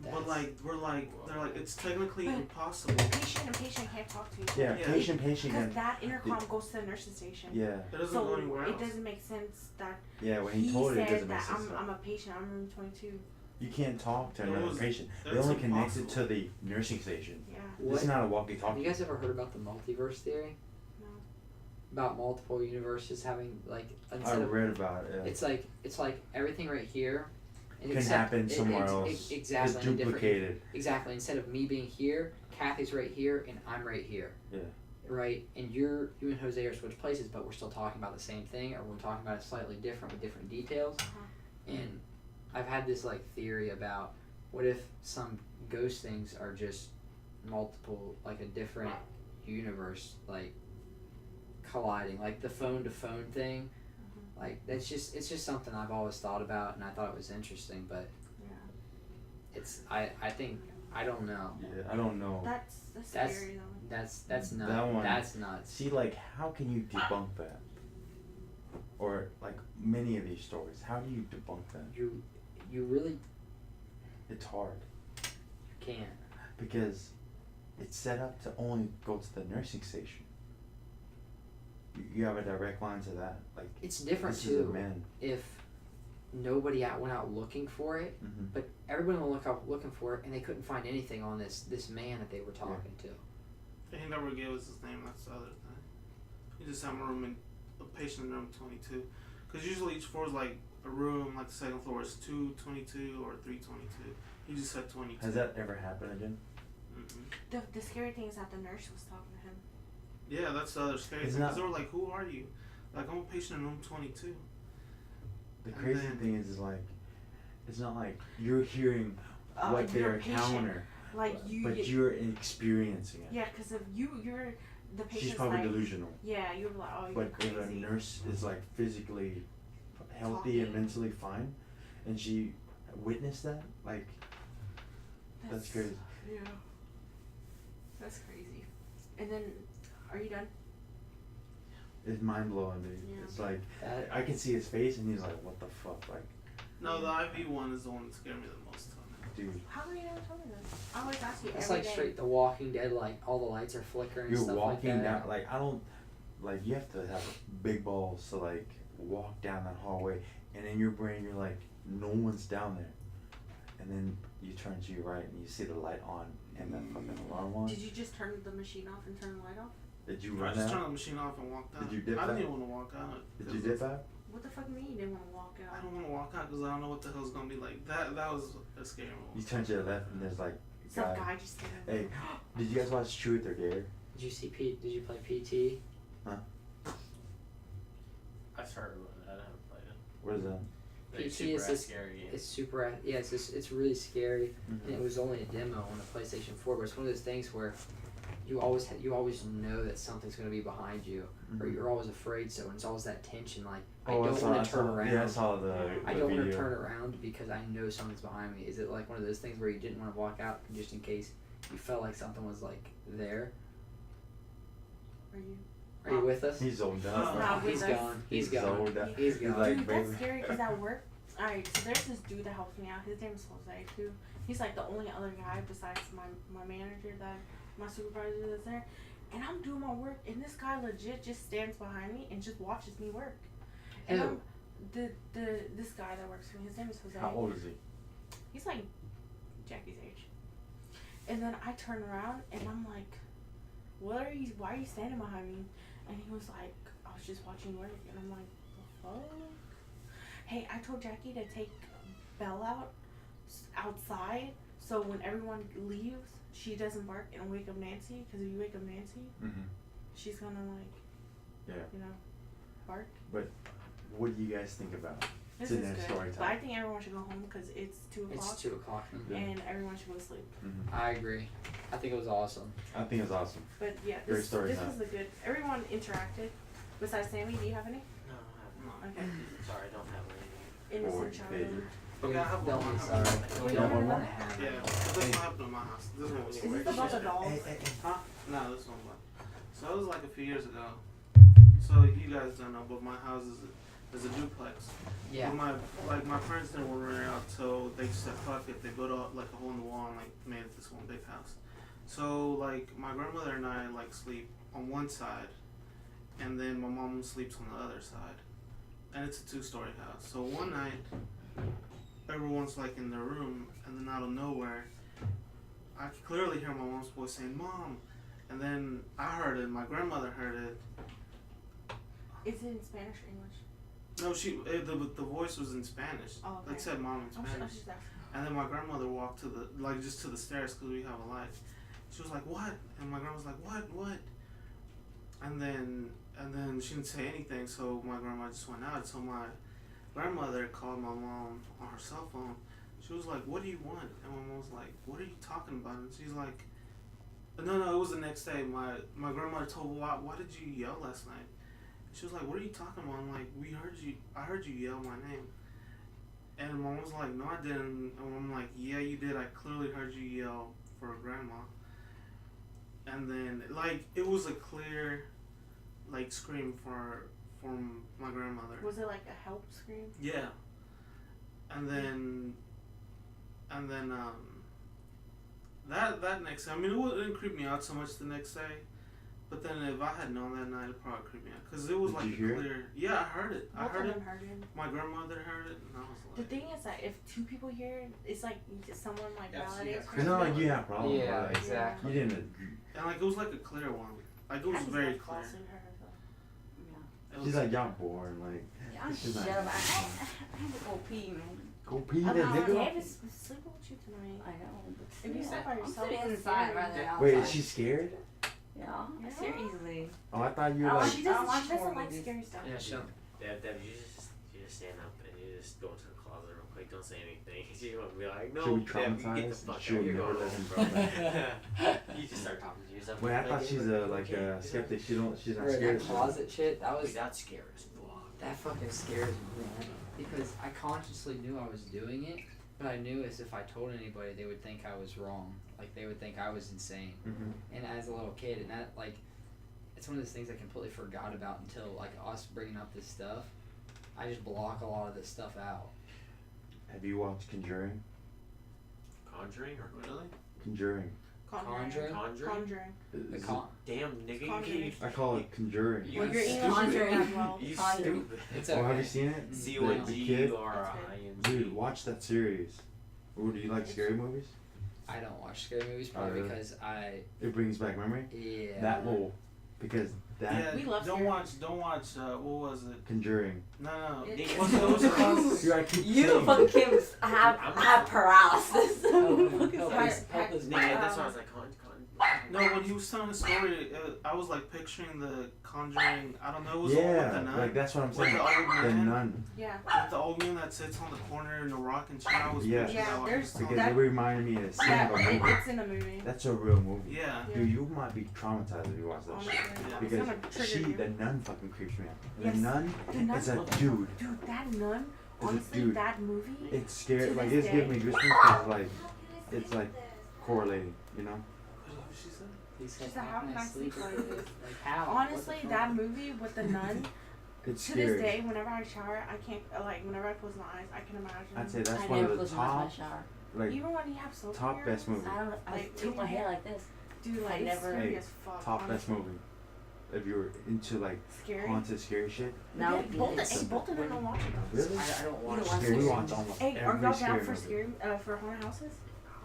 But like they're like it's technically But impossible. Patient and patient can't talk to each other. Yeah, Yeah. patient Because can. that intercom goes to the nurse's station. Yeah, It doesn't So go anywhere else. it doesn't make sense that yeah. When he he told it, it said doesn't make that sense. I'm a patient, I'm room 22. You can't talk to It another was- patient. They it's only connect it impossible. to the nursing station. Yeah. This is not a Have walkie-talkie. you guys ever heard about the multiverse theory? No. About multiple universes having like I instead of read about it. it's like everything right here and Can except- happen somewhere else. exactly. It's in a different- duplicated. Exactly. Instead of me being here, Kathy's right here, and I'm right here. Yeah. Right, and you and Jose are switched places, but we're still talking about the same thing, or we're talking about it slightly different with different details. Uh-huh. And I've had this like theory about what if some ghost things are just multiple, like a different universe, like colliding, like the phone to phone thing. Like it's just something I've always thought about, and I thought it was interesting, but Yeah. it's I think I don't know. Yeah, I don't know. That's That's- scary though. That's nuts. That one- That's nuts. See, like, how can you debunk that? Or like many of these stories, how do you debunk that? You really It's hard can't. because it's set up to only go to the nursing station. You have a direct line to that, like. It's different This is a too man. if nobody went out looking for it, Mm-hmm. but everyone went out looking for it, and they couldn't find anything on this man that they were talking to. And he never gave us his name. That's the other thing. He just had a patient in room 22. Because usually each floor is like a room, like the second floor is 222 or 322. He just said 22. Has that ever happened again? Mm-mm. The scary thing is that the nurse was talking to him. Yeah, that's the other scary It's thing. Because not- they were like, "Who are you?" Like, "I'm a patient in room 22. The And crazy then- thing is like, it's not like you're hearing what You're they a patient. encounter, Like you. but you're experiencing it. Yeah, because if you're the patient's She's probably like, delusional. Yeah, you're like, oh, you're But crazy. if a nurse is like physically healthy and Talking. mentally fine, and she witnessed that, like, that's crazy. Yeah. That's crazy. And then, are you done? It's mind blowing, dude. Yeah. It's like That I can see his face, and he's like, "What the fuck?" Like, No, the IV one is the one that scared me the most. dude, How come you never told me this? I always ask you it's every like day. straight The Walking Dead, like all the lights are flickering and you're stuff walking like that. down. Like, I don't. Like, you have to have big balls to like walk down that hallway, and in your brain, you're like, no one's down there, and then you turn to your right, and you see the light on, and that fucking alarm on. Did you just turn the machine off and turn the light off? Did you I run just out? turned the machine off and walked out. Did you dip I didn't out? even want to walk out. Did you dip out? What the fuck do you mean you didn't want to walk I out? don't want to walk out because I don't know what the hell's gonna be like. That was a scary moment. You turn to the left, and there's like a Some guy. guy just standing Hey, there. did you guys watch Truth or Dare? Did you see Pete? Did you play PT? I've heard about that. I haven't played it. What is that? Like, PT super is ass this- scary game. It's super. Yeah, it's really scary. Mm-hmm. And it was only a demo on the PlayStation 4, but it's one of those things where you always know that something's going to be behind you, or you're always afraid. So and it's always that tension, like I don't want to turn around. Yeah, I saw the I the don't want to video. turn around because I know something's behind me. Is it like one of those things where you didn't want to walk out just in case you felt like something was like there? Are you? Are you with us? He's zoned No, out. not He's with us. gone. He's He's gone. zoned out. He's He's gone. like, Dude, that's baby. scary because at work, alright, so there's this dude that helps me out. His name is Jose too. He's like the only other guy besides my manager, my supervisor that's there. And I'm doing my work, and this guy legit just stands behind me and just watches me work. And Who? this guy that works for me, his name is Jose. How old is he? He's like Jackie's age. And then I turn around and I'm like, why are you standing behind me? And he was like, I was just watching work. And I'm like, the fuck? Hey, I told Jackie to take Belle outside so when everyone leaves, she doesn't bark and wake up Nancy. Because if you wake up Nancy, she's gonna bark. But what do you guys think about it? This It's in is their good. story But I time. think everyone should go home because it's 2 o'clock. It's 2 o'clock. Yeah. And everyone should go to sleep. I agree. I think it was awesome. I think it's awesome. But yeah, Great this story time. was a good. Everyone interacted. Besides Sammy, do you have any? No, I have Okay. not. Sorry, I don't have any. Or Innocent childhood. Okay, I have Don't one. be sorry. Oh, We you don't have want one? to have Yeah, it. this one happened in my house. This one was Is this about the dolls? Huh? No, this one was. So it was like a few years ago. So you guys don't know, but my house is a duplex. Yeah. But my parents didn't want to rent it out, so they said fuck it. They built like a hole in the wall and like made it this one big house. So like my grandmother and I like sleep on one side, and then my mom sleeps on the other side, and it's a 2-story house. So one night, everyone's like in their room, and then out of nowhere, I could clearly hear my mom's voice saying "Mom," and then I heard it. My grandmother heard it. Is it in Spanish or English? No, the voice was in Spanish. Oh, okay. It said "Mom" in I was Spanish. just asking. And then my grandmother walked to the stairs because we have a light. She was like, "What?" And my grandma was like, "What?" And then she didn't say anything, so my grandma just went out. So my grandmother called my mom on her cell phone. She was like, "What do you want?" And my mom was like, "What are you talking about?" And she's like, No, it was the next day. My grandmother told me, why did you yell last night? She was like, "What are you talking about?" I'm like, I heard you yell my name. And mom was like, "No, I didn't." And I'm like, "Yeah, you did. I clearly heard you yell for grandma." And then, like, it was a clear, like, scream from my grandmother. Was it like a help scream? Yeah. And then, that next day, I mean, it didn't creep me out so much the next day. But then if I had known that night, it probably creeped me out. Because it was Did like you a hear clear. Yeah, I heard it. I Both heard of it. them heard it. My grandmother heard it, and I was The like. thing is that if 2 people hear it, it's like someone like Yeah, so you validates. have It's not like you have problems. Yeah, like, exactly. You didn't. And, like, it was like a clear one. Like, it was very clear. It was She's like, y'all boring. Like, Yeah, She's shut not- up. I have to go pee, man. go pee I'm that not nigga. David's sleeping with you tonight. I know, but If you still, slept by yourself, I'm sitting that's inside scary. rather than outside. Wait, is she scared? Yeah, I see her easily. Oh, I thought you were I like. She I doesn't. watch She doesn't horror like movies. scary stuff. Yeah, she'll. Deb, you just stand up and you just go into the closet real quick. Don't say anything. She won't be like, no, Should we Deb, you get the traumatize? fuck Should out. we You're never going let home, him bro. You just start talking to yourself. Wait, I thought Like, she's a skeptic. She's not Bro, scared. that closet shit, that was That's scary as fuck. that fucking scares me, man. Because I consciously knew I was doing it, but I knew as if I told anybody, they would think I was wrong. Like they would think I was insane. Mm-hmm. And as a little kid, and that like, it's one of those things I completely forgot about until like us bringing up this stuff. I just block a lot of this stuff out. Have you watched Conjuring? Conjuring or Really? Conjuring. Conjuring? Conjuring. The Is it- Damn, nigga, you Conjuring. can't. I call it Conjuring. You Well, your English Conjuring. isn't that well. You Conjuring. stupid. It's Oh, have okay. you seen it? CONGURING. Dude, watch that series. Ooh, do you like scary movies? I don't watch scary movies probably really? because I It brings back memory. yeah. That will, because that Yeah, We love don't scary watch, what was it? Conjuring. No. It- Nigga, What's it called? Dude, I keep You saying. fucking kids have paralysis. Help us, Nigga, that's why I was like, con. No, when he was telling the story, I was like picturing the Conjuring. I don't know. It was the one with the Yeah, nun. like that's what I'm With saying. the old The man. nun, Yeah. With the old man that sits on the corner in the rocking chair. I was Yeah. picturing Yeah, that while he was there's- telling because that- it reminded me of the scene Yeah, of a movie. it's in a movie. That's a real movie. Yeah. Dude, you might be traumatized if you watch that Honestly, shit. Yeah. it's Because gonna trigger you. the nun fucking creeps me out. Yes. The nun The nun- is a dude. Dude, that nun. It's a Honestly, dude. that movie. It's scary. To Like this it's giving me day- goosebumps because it's like correlating, you know? What did she say? He said, She said, "How can I sleep like this?" Like how? Honestly, What the that fuck? movie with the nun. It's To scary. this day, whenever I shower, I can't whenever I close my eyes, I can imagine. I'd say that's I one never of the close my eyes top, in my shower. like Even when you have soap. top in your best eyes, movie. I don't. I Like, tilt my hair like this. Dude, like I it's never- scary Hey, as fuck. top best honestly. movie. if you're into like Scary. haunted, scary shit. Now Bolton, it's- hey, Bolton didn't watch it though. Really? I don't You watch don't watch Scary. We scary watch movies? almost Hey, are every y'all scary down for movie. scary for haunted houses?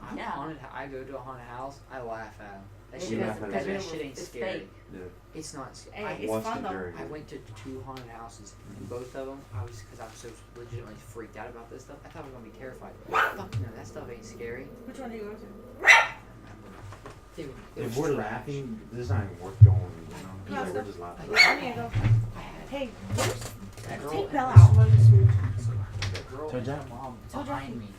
I'm Yeah. haunted. I go to a haunted house. I laugh at them. That Yeah, shit, laugh that, at that it. shit ain't It's scary. fake. Yeah. It's not. Scary. Hey, I, it's watched fun it though. during I went to 2 haunted houses. And both of them, because I was so legitimately freaked out about this stuff. I thought I was gonna be terrified. Fuck no, that stuff ain't scary. Which one do you go to? Dude, it If was we're trash. laughing, this is not even worth going. You know, Yeah, we're so- just laughing. Like, I need to go. I had Hey, where's that girl. take and Bella this out. Somebody smoking. The girl Tell and Jack. her mom Tell behind Jackie. me.